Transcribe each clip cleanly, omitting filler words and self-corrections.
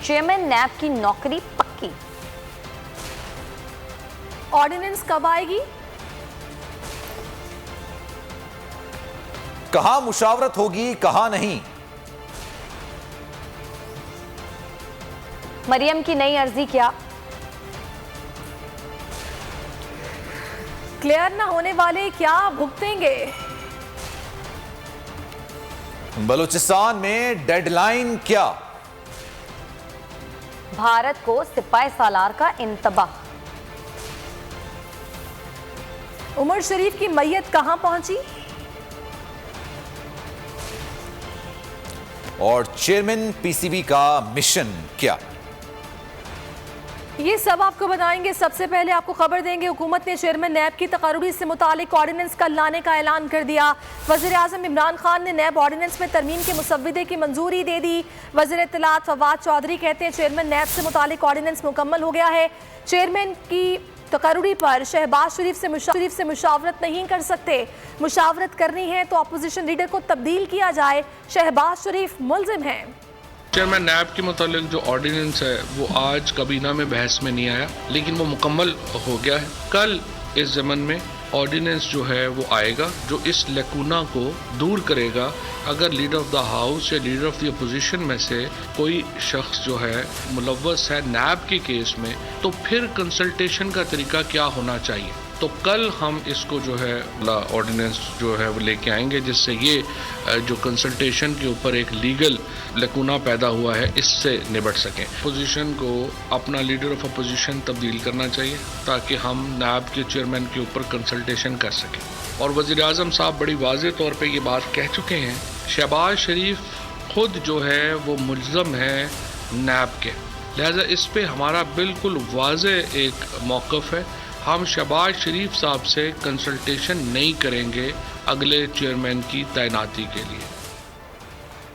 Chairman नैब की नौकरी पक्की। ऑर्डिनेंस कब आएगी? कहां मुशावरत होगी, कहां नहीं। मरियम की नई अर्जी क्या? क्लियर न होने वाले क्या भुगतेंगे? बलूचिस्तान में डेडलाइन क्या? भारत को सिपाही सालार का इंतबाह। उमर शरीफ की मैयत कहां पहुंची? और चेयरमैन पीसीबी का मिशन क्या? ये सब आपको बताएंगे। सबसे पहले आपको खबर देंगे, हुकूमत ने चेयरमैन नैब की तकर्री से मुतालिक ऑर्डिनेंस कल लाने का ऐलान कर दिया। वज़ीर आज़म इमरान खान ने नैब ऑर्डिनेंस में तरमीम के मुसव्विदे की मंजूरी दे दी। वज़ीर इत्तलात फवाद चौधरी कहते हैं चेयरमैन नैब से मुतालिक ऑर्डिनेंस मुकम्मल हो गया है। चेयरमैन की तकर्री पर शहबाज शरीफ से मुशावरत नहीं कर सकते। मुशावरत करनी है तो अपोजिशन लीडर को तब्दील किया जाए। शहबाज शरीफ मुल्जिम हैं। चेयरमैन नैब के मुतालिक जो ऑर्डिनेंस है वो आज काबीना में बहस में नहीं आया, लेकिन वो मुकम्मल हो गया है। कल इस ज़मन में ऑर्डिनेंस जो है वो आएगा जो इस लैकूना को दूर करेगा। अगर लीडर ऑफ द हाउस या लीडर ऑफ द अपोजिशन में से कोई शख्स जो है मुलव्वस है नैब के केस में, तो फिर कंसल्टेशन का तरीका क्या होना चाहिए। तो कल हम इसको जो है ऑर्डिनेंस जो है वो लेके आएंगे, जिससे ये जो कंसल्टेशन के ऊपर एक लीगल लकूना पैदा हुआ है इससे निपट सकें। अपोजिशन को अपना लीडर ऑफ अपोजिशन तब्दील करना चाहिए ताकि हम नैब के चेयरमैन के ऊपर कंसल्टेशन कर सकें। और वज़ीर आज़म साहब बड़ी वाज़ेह तौर पे ये बात कह चुके हैं, शहबाज शरीफ खुद जो है वो मुल्ज़म है नैब के, लिहाजा इस पे हमारा बिल्कुल वाज़ेह एक मौक़िफ़ है। हम शहबाज शरीफ साहब से कंसल्टेशन नहीं करेंगे अगले चेयरमैन की तैनाती के लिए।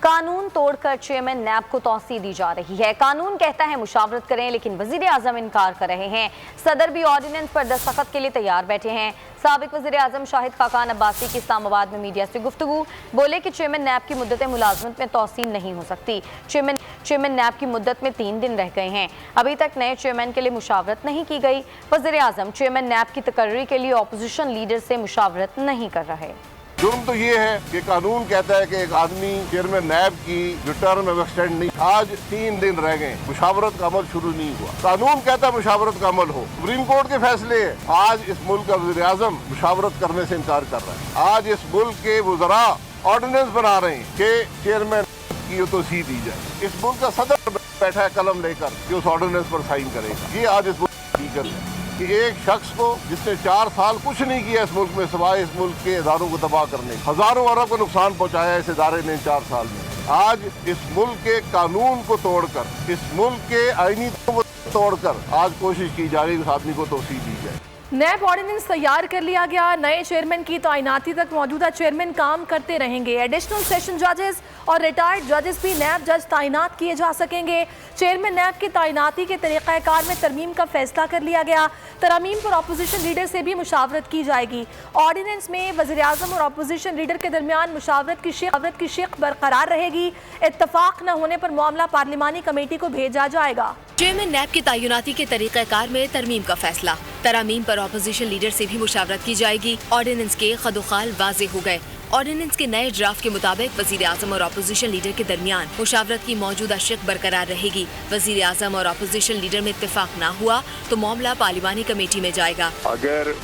कानून तोड़कर चेयरमैन नैब को तौसीह दी जा रही है। कानून कहता है मुशावरत करें, लेकिन वजीर आजम इनकार कर रहे हैं। सदर भी ऑर्डिनेंस पर दस्तखत के लिए तैयार बैठे हैं। साबिक वजीर आजम शाहिद खाकान अब्बासी की इस्लामाबाद में मीडिया से गुफ्तगू, बोले कि चेयरमैन नैब की मुद्दत मुलाजमत में तौसीह नहीं हो सकती। चेयरमैन नैब की मुद्दत में 3 दिन रह गए हैं, अभी तक नए चेयरमैन के लिए मुशावरत नहीं की गई। वजीर आजम चेयरमैन नैब की तकर्री के लिए अपोजिशन लीडर से मुशावरत नहीं कर रहे। जुर्म तो ये है कि कानून कहता है कि एक आदमी चेयरमैन नैब की जो टर्म है वो एक्सटेंड नहीं। आज 3 दिन रह गए, मुशावरत का अमल शुरू नहीं हुआ। कानून कहता है मुशावरत का अमल हो, सुप्रीम कोर्ट के फैसले है। आज इस मुल्क का वज़ीर आज़म मुशावरत करने से इनकार कर रहा है। आज इस मुल्क के वज़रा ऑर्डिनेंस बना रहे हैं कि चेयरमैन की तौसीह दी जाए। इस मुल्क का सदर बैठा है कलम लेकर कि उस ऑर्डिनेंस पर साइन करेगा। ये आज इस मुल्क की हकीकत है कि एक शख्स को जिसने 4 साल कुछ नहीं किया इस मुल्क में सिवाय इस मुल्क के इदारों को तबाह करने, हजारों अरब को नुकसान पहुंचाया इस इदारे ने 4 साल में। आज इस मुल्क के कानून को तोड़कर, इस मुल्क के आईनी को तोड़कर आज कोशिश की जा रही है उस आदमी को तौसीह दी जाए। नैब ऑर्डिनेंस तैयार कर लिया गया। नए चेयरमैन की तैनाती तक मौजूदा चेयरमैन काम करते रहेंगे। एडिशनल सेशन जजेस और रिटायर्ड जजेस भी नैब जज तैनात किए जा सकेंगे। चेयरमैन नैब की तैनाती के तरीक़ाकार में तरमीम का फैसला कर लिया गया। तरमीम पर अपोजिशन लीडर से भी मुशावरत की जाएगी। ऑर्डिनेंस में वज़ीर आज़म और अपोजिशन लीडर के दरमियान मुशावरत की शिक बरकरार रहेगी। इत्तफाक न होने पर मामला पार्लिमानी कमेटी को भेजा जाएगा। चेयरमैन नैब की तैनाती के तरीक़ाकार में तरमीम का फैसला। तरमीम पर अपोजिशन लीडर से भी मुशावरत की जाएगी। ऑर्डिनेंस के खदोखाल वाजे हो गए। ऑर्डिनेंस के नए ड्राफ्ट के मुताबिक वजीर आजम और अपोजिशन लीडर के दरमियान मुशावरत की मौजूदा शिक बरकरार रहेगी। वजीर आजम और अपोजिशन लीडर में इत्तेफाक न हुआ तो मामला पार्लिमानी कमेटी में जाएगा। अगर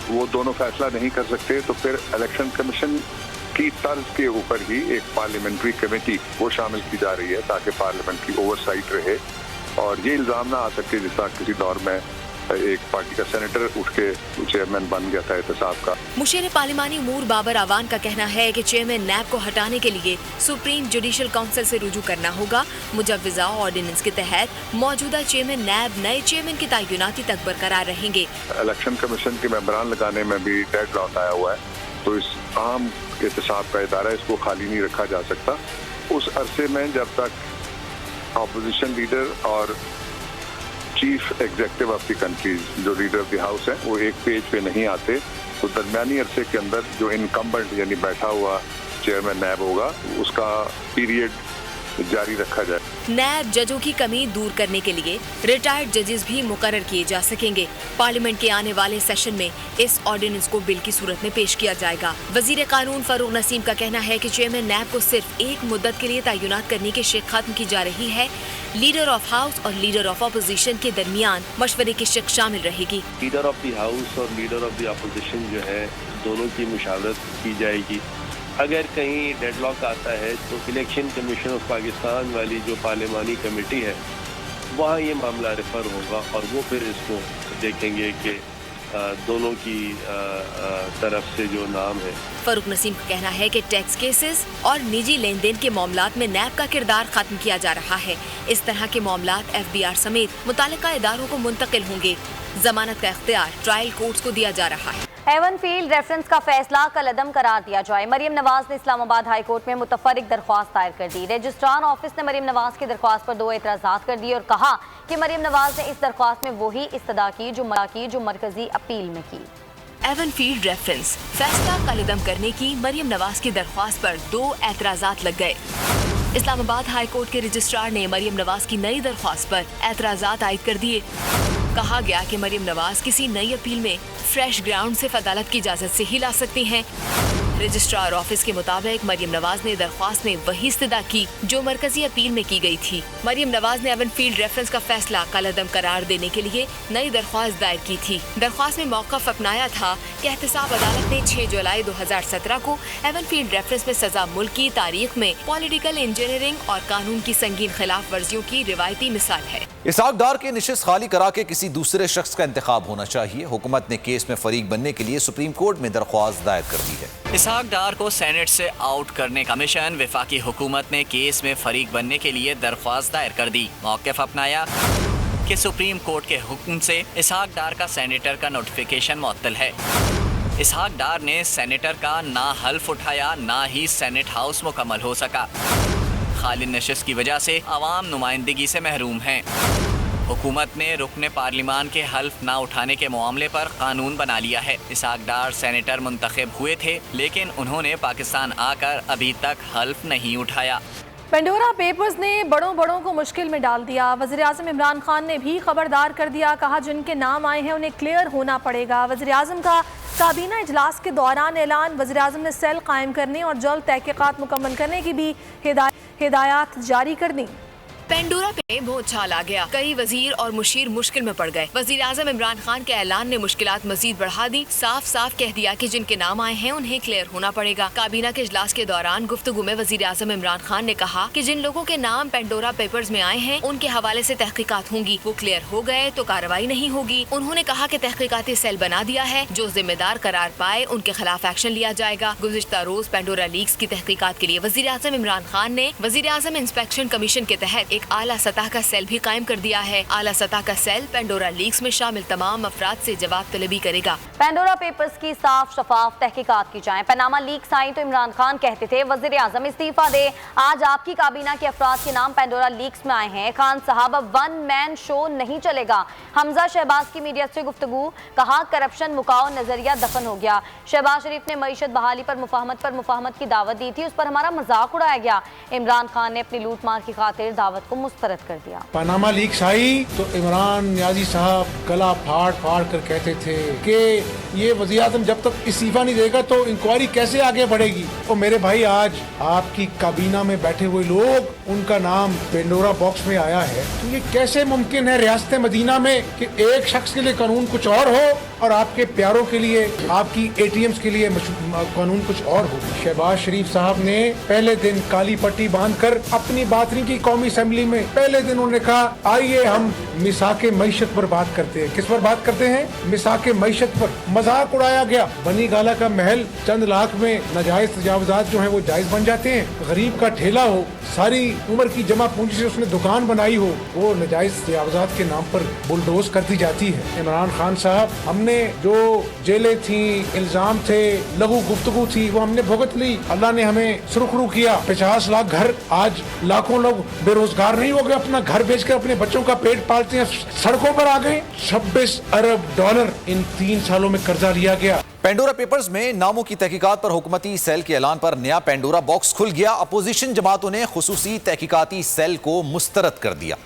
वो दोनों फैसला नहीं कर सकते तो फिर इलेक्शन कमीशन की तर्ज के ऊपर ही एक पार्लियामेंट्री कमेटी वो शामिल की जा रही है ताकि पार्लियामेंट्री ओवरसाइट रहे और ये इल्ज़ाम ना आ सके जिस तरह किसी दौर में एक पार्टी का सेनेटर उठ के चेयरमैन बन गया था एहतसाब का। मुशीर पार्लिमानी उमूर बाबर आवान का कहना है कि चेयरमैन नैब को हटाने के लिए सुप्रीम जुडिशल काउंसिल से रुजू करना होगा। मुजव्विज़ा ऑर्डिनेंस के तहत मौजूदा चेयरमैन नैब नए चेयरमैन की तैनाती तक बरकरार रहेंगे। इलेक्शन कमीशन के मेंबरान लगाने में भी डेडलॉक आया हुआ है, तो इस आम एहतसाब का इदारा इसको खाली नहीं रखा जा सकता। उस अरसे में जब तक अपोजिशन लीडर और chief executive of the country जो लीडर ऑफ द हाउस है वो एक पेज पे नहीं आते, तो दरमियानी अरसे के अंदर जो इनकम्बेंट यानी बैठा हुआ चेयरमैन नैब होगा उसका पीरियड जारी रखा जाए। नैब जजों की कमी दूर करने के लिए रिटायर्ड जजेस भी मुकर्रर किए जा सकेंगे। पार्लियामेंट के आने वाले सेशन में इस ऑर्डिनेंस को बिल की सूरत में पेश किया जाएगा। वजीर कानून फारूक नसीम का कहना है कि चेयरमैन नैब को सिर्फ एक मुद्दत के लिए तैनात करने की शिक खत्म की जा रही है। लीडर ऑफ हाउस और लीडर ऑफ अपोजिशन के दरमियान मशवरे की शिक शामिल रहेगी। लीडर ऑफ द हाउस और लीडर ऑफ द अपोजिशन जो है दोनों की मुशावरत की जाएगी। अगर कहीं डेडलॉक आता है तो इलेक्शन कमीशन ऑफ पाकिस्तान वाली जो पार्लिमानी कमेटी है वहाँ ये मामला रेफर होगा और वो फिर इसको देखेंगे कि दोनों की तरफ से जो नाम है। फारूक नसीम का कहना है कि टैक्स केसेस और निजी लेन देन के मामलात में नैब का किरदार खत्म किया जा रहा है। इस तरह के मामलात FBR समेत मुतालिका इदारों को मुंतकिल होंगे। जमानत का इख्तियार ट्रायल कोर्ट्स को दिया जा रहा है। हेवन फील्ड रेफरेंस का फैसला कलअदम करार दिया जाए। मरियम नवाज ने इस्लामाबाद हाई कोर्ट में मुतफरिक दरख्वास्त दायर कर दी। रजिस्ट्रार ऑफिस ने मरियम नवाज की दरख्वास्त पर 2 एतराज़ात कर दिए और कहा कि मरियम नवाज ने इस दरख्वास्त में वही इस्तदा की जो मरकजी अपील में की। हेवन फील्ड रेफरेंस फैसला कलअदम करने की मरियम नवाज की दरख्वास्त पर 2 एतराज़ात लग गए। इस्लामाबाद हाई कोर्ट के रजिस्ट्रार ने मरियम नवाज की नई दरख्वास्त पर एतराज़ात आयद कर दिए। कहा गया कि मरियम नवाज किसी नई अपील में फ्रेश ग्राउंड से अदालत की इजाजत से ही ला सकती हैं। रजिस्ट्रार ऑफिस के मुताबिक मरियम नवाज ने दरख्वास्त में वही इस्तदा की जो मरकजी अपील में की गई थी। मरियम नवाज ने हेवन फील्ड रेफरेंस का फैसला कलअदम करार देने के लिए नई दरख्वास्त दायर की थी। दरख्वास्त में मौक़िफ़ अपनाया था कि एहतसाब अदालत ने 6 जुलाई 2017 को हेवन फील्ड रेफरेंस में सजा मुल्क की तारीख में पॉलिटिकल इंजीनियरिंग और कानून की संगीन खिलाफ वर्जियों की रिवायती मिसाल है। इसहाक डार की निशिस्त खाली करा के किसी दूसरे शख्स का इंतखाब होना चाहिए। हुकूमत ने केस में फरीक बनने के लिए सुप्रीम कोर्ट में दरख्वास्त दायर कर दी है। इसहाक डार को सेनेट से आउट करने का मिशन वफाकी हुकूमत ने केस में फरीक बनने के लिए दरख्वास्त दायर कर दी। मौक़िफ़ अपनाया कि सुप्रीम कोर्ट के हुक्म से इसहाक डार का सेनेटर का नोटिफिकेशन मुअत्तल है। इसहाक डार ने सेनेटर का ना हल्फ उठाया, ना ही सेनेट हाउस मुकम्मल हो सका। खाली नशिस्त की वजह से अवाम नुमाइंदगी से महरूम हैं। हुकूमत ने रुकने पार्लिमान के हल्फ ना उठाने के मामले पर कानून बना लिया है। इसहाक डार सेनेटर मुंतखब हुए थे लेकिन उन्होंने पाकिस्तान आकर अभी तक हल्फ नहीं उठाया। पेंडोरा पेपर्स ने बड़ों को मुश्किल में डाल दिया। वज़ीर-ए-आज़म इमरान खान ने भी खबरदार कर दिया। कहा जिनके नाम आए हैं उन्हें क्लियर होना पड़ेगा। वज़ीर-ए-आज़म का काबीना इजलास के दौरान ऐलान। वज़ीर-ए-आज़म ने सेल कायम करने और जल्द तहकीकात मुकम्मल करने की भी हिदायत जारी कर दी। पेंडोरा पे भौचाल आ गया। कई वजीर और मुशीर मुश्किल में पड़ गए। वजीर आजम इमरान खान के ऐलान ने मुश्किलात मजीद बढ़ा दी। साफ कह दिया कि जिनके नाम आए हैं उन्हें क्लियर होना पड़ेगा। काबीना के इजलास के दौरान गुफ्तगू में वजीर आजम इमरान खान ने कहा कि जिन लोगों के नाम पेंडोरा पेपर्स में आए हैं उनके हवाले से तहकीकात होंगी। वो क्लियर हो गए तो कार्रवाई नहीं होगी। उन्होंने कहा कि तहकीकाती सेल बना दिया है, जो जिम्मेदार करार पाए उनके खिलाफ एक्शन लिया जाएगा। गुज़िश्ता रोज पेंडोरा लीक्स की तहकीकात के लिए वजीर आजम इमरान खान ने वजीर आजम इंस्पेक्शन कमीशन के तहत एक आला सतह का सेल भी कायम कर दिया है। आला सतह का सेल पेंडोरा लीक्स में शामिल तमाम अफराद से जवाब तलबी करेगा। पेंडोरा पेपर्स की साफ शफाफ तहकीकात की जाए। पनामा लीक्स आई तो इमरान खान कहते थे वजीर आजम इस्तीफा दे। आज आपकी काबीना के अफराद के नाम पेंडोरा लीक्स में आए हैं। खान साहब अब 1 मैन शो नहीं चलेगा। हमजा शहबाज की मीडिया से गुफ्तगू। कहा करप्शन मुकाओ नजरिया दफन हो गया। शहबाज शरीफ ने मईशत बहाली पर मुफाहमत की दावत दी थी, उस पर हमारा मजाक उड़ाया गया। इमरान खान ने अपनी लूट मार की खातिर दावत को मुस्तरद कर दिया। पनामा लीक्स आई तो इमरान नियाजी साहब गला फाड़ कर कहते थे कि ये वज़ीर आज़म जब तक इस्तीफा नहीं देगा तो इंक्वायरी कैसे आगे बढ़ेगी। और मेरे भाई आज आपकी काबीना में बैठे हुए लोग उनका नाम पेंडोरा बॉक्स में आया है, तो ये कैसे मुमकिन है रियासत मदीना में कि एक शख्स के लिए कानून कुछ और हो और आपके प्यारों के लिए, आपकी ATMs के लिए कानून कुछ और हो। शहबाज शरीफ साहब ने पहले दिन काली पट्टी बांधकर अपनी बात नहीं की कौमी असेंबली में। पहले दिन उन्होंने कहा आइए हम मिसाके मईशत पर बात करते हैं। किस पर बात करते हैं? मिसाके मईशत पर। मजाक उड़ाया गया। बनी गाला का महल चंद लाख में नाजायज तजावजात जो है वो जायज बन जाते हैं। गरीब का ठेला हो, सारी उम्र की जमा पूंजी से उसने दुकान बनाई हो, वो नाजायज तजावजात के नाम पर बुलडोज कर दी जाती है। इमरान खान साहब, हमने जो जेलें थी, इल्जाम थे, लघु गुफ्तगू थी, वो हमने भुगत ली। अल्लाह ने हमें सुरखरू किया। 50 लाख घर, आज लाखों लोग बेरोजगार तैयार नहीं हो गए, अपना घर बेचकर अपने बच्चों का पेट पालते हैं, सड़कों पर आ गए। 26 अरब डॉलर इन 3 सालों में कर्जा लिया गया। पेंडोरा पेपर्स में नामों की तहकीकात पर हुकूमती सेल के ऐलान पर नया पेंडोरा बॉक्स खुल गया। अपोजिशन जमातों ने खुसूसी तहकीकाती सेल को मुस्तरद कर दिया।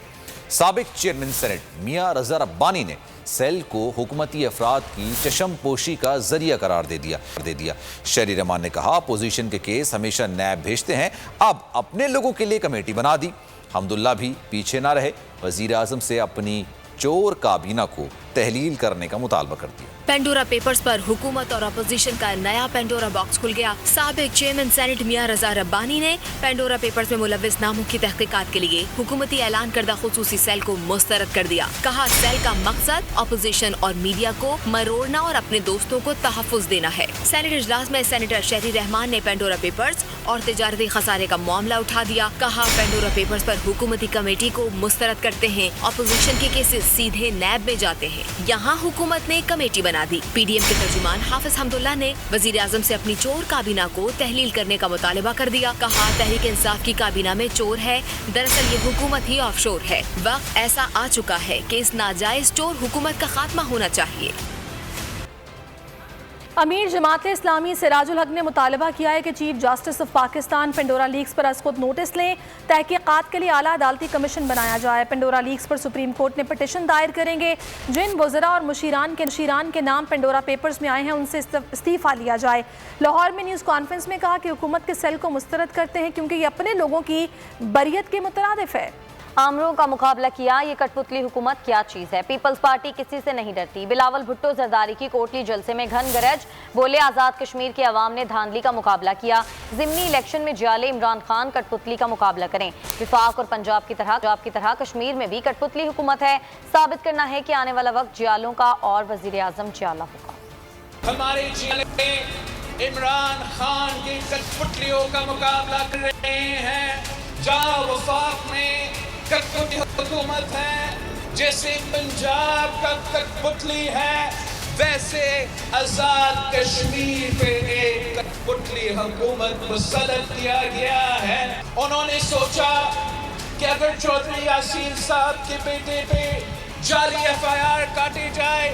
साबिक चेयरमैन सेनेट मियां रजा रब्बानी ने सेल को हुकूमती अफराद की चशम पोशी का जरिया करार दे दिया। शहरी रहमान ने कहा, अपोजिशन के केस हमेशा नैब भेजते हैं, अब अपने लोगों के लिए कमेटी बना दी। हमदुल्ला भी पीछे ना रहे, वजीर आजम से अपनी चोर काबीना को तहलील करने का मुतालबा कर दिया। पेंडोरा पेपर्स पर हुकूमत और अपोजिशन का नया पेंडोरा बॉक्स खुल गया। साबिक चेयरमैन सेनेट मियां रजा रब्बानी ने पेंडोरा पेपर्स में मुलव्विस नामों की तहकीकात के लिए हुकूमती ऐलान करदा खुसूसी सेल को मुस्तरद कर दिया। कहा, सेल का मकसद अपोजिशन और मीडिया को मरोड़ना और अपने दोस्तों को तहफ़्फ़ुज़ देना है। सेनेट इजलास में सेनेटर शहरी रहमान ने पेंडोरा पेपर्स और तिजारती खसारे का मामला उठा दिया। कहा, पेंडोरा पेपर्स पर हुकूमती कमेटी को मुस्तरद करते हैं, अपोजिशन के केसेस सीधे नैब में जाते हैं। यहाँ हुकूमत ने कमेटी बना दी। पीडीएम के तर्जुमान हाफिज हमदुल्ला ने वजीर आजम से अपनी चोर काबीना को तहलील करने का मुतालबा कर दिया। कहा, तहरीक इंसाफ की काबीना में चोर है, दरअसल ये हुकूमत ही ऑफशोर है। वक्त ऐसा आ चुका है कि इस नाजायज चोर हुकूमत का खात्मा होना चाहिए। अमीर जमात इस्लामी सिराजुल हक ने मुतालबा किया है कि chief justice of Pakistan Pandora leaks पर अज़ खुद नोटिस लें, तहकीकात के लिए आला अदालती कमीशन बनाया जाए। पेंडोरा लीक्स पर सुप्रीम कोर्ट ने पिटीशन दायर करेंगे। जिन वज़रा और मुशीरान के नाम पेंडोरा पेपर्स में आए हैं उनसे इस्तीफ़ा लिया जाए। लाहौर में न्यूज़ कॉन्फ्रेंस में कहा कि हुकूमत के सेल को मुस्तरद करते हैं क्योंकि ये अपने लोगों की बरियत के मुतरादिफ है। आमरों का मुकाबला किया, ये कठपुतली हुकूमत क्या चीज़ है। पीपल्स पार्टी किसी से नहीं डरती। बिलावल भुट्टो जरदारी की कोटली जलसे में घन गरज, बोले आज़ाद कश्मीर के अवाम ने धांधली का मुकाबला किया। ज़िमनी इलेक्शन में जाले इमरान खान कठपुतली का मुकाबला करें। विफाक और पंजाब की तरह कश्मीर में भी कठपुतली हुकूमत है। साबित करना है कि आने वाला वक्त जियालों का और वज़ीर आज़म जियाला होगा। हमारे जिले इमरान खान की कठपुतलियों का मुकाबला कर रहे हैं। जहाँ वफाक में कठपुतली हुकूमत है, जैसे पंजाब का कठपुतली है, वैसे आजाद कश्मीर पे एक कठपुतली हुकूमत मुसल्लत किया गया है। उन्होंने सोचा कि अगर चौधरी यासीन साहब के बेटे पे जाली FIR काटे जाए,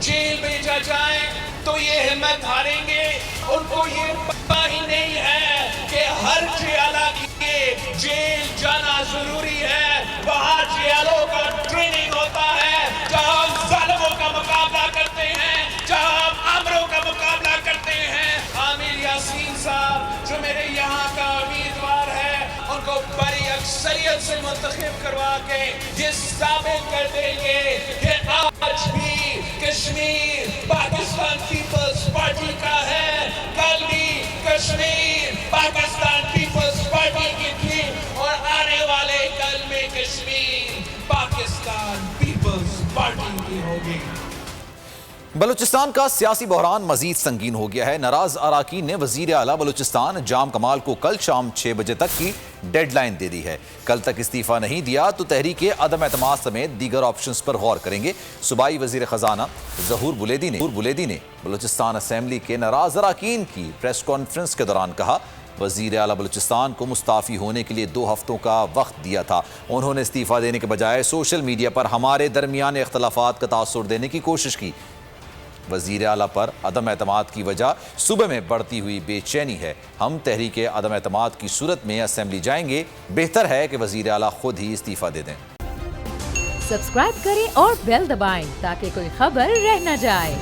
जेल भेजा जाए, तो ये हिम्मत हारेंगे। उनको ये पता ही नहीं है कि हर जियाला के जेल जाना जरूरी है। वहाँ जियालों का ट्रेनिंग होता है, जहाँ हम जालिमों का मुकाबला करते हैं, जहाँ हम आमरों का मुकाबला करते हैं। आमिर यासीन साहब जो मेरे यहाँ का उम्मीदवार है, उनको बड़ी अक्सरियत से मुंतखब करवा के ये साबित कर देंगे कि आज भी कश्मीर पाकिस्तान पीपल्स पार्टी का है, कल भी कश्मीर पाकिस्तान पीपल्स पार्टी की थी और आने वाले कल में कश्मीर पाकिस्तान पीपल्स पार्टी की होगी। बलूचिस्तान का सियासी बहरान मजीद संगीन हो गया है। नाराज अराकीन ने वजीर आला बलूचिस्तान जाम कमाल को कल शाम 6 बजे तक की डेडलाइन दे दी है। कल तक इस्तीफा नहीं दिया तो तहरीक अदम एतमाद समेत दीगर ऑप्शंस पर गौर करेंगे। सूबाई वजीर खजाना जहूर बुलेदी ने बलूचिस्तान असेंबली के नाराज अराकीन की प्रेस कॉन्फ्रेंस के दौरान कहा, वजीर आला बलूचिस्तान को मुस्ताफ़ी होने के लिए 2 हफ्तों का वक्त दिया था। उन्होंने इस्तीफा देने के बजाय सोशल मीडिया पर हमारे दरमियान इख्तलाफात का तासुर देने की कोशिश की। वजीर आला पर अदम एतमाद की वजह सूबे में बढ़ती हुई बेचैनी है। हम तहरीक अदम एतमाद की सूरत में असेंबली जाएंगे। बेहतर है कि वजीर आला खुद ही इस्तीफा दे दें। सब्सक्राइब करें और बेल दबाएं ताकि कोई खबर रह न जाए।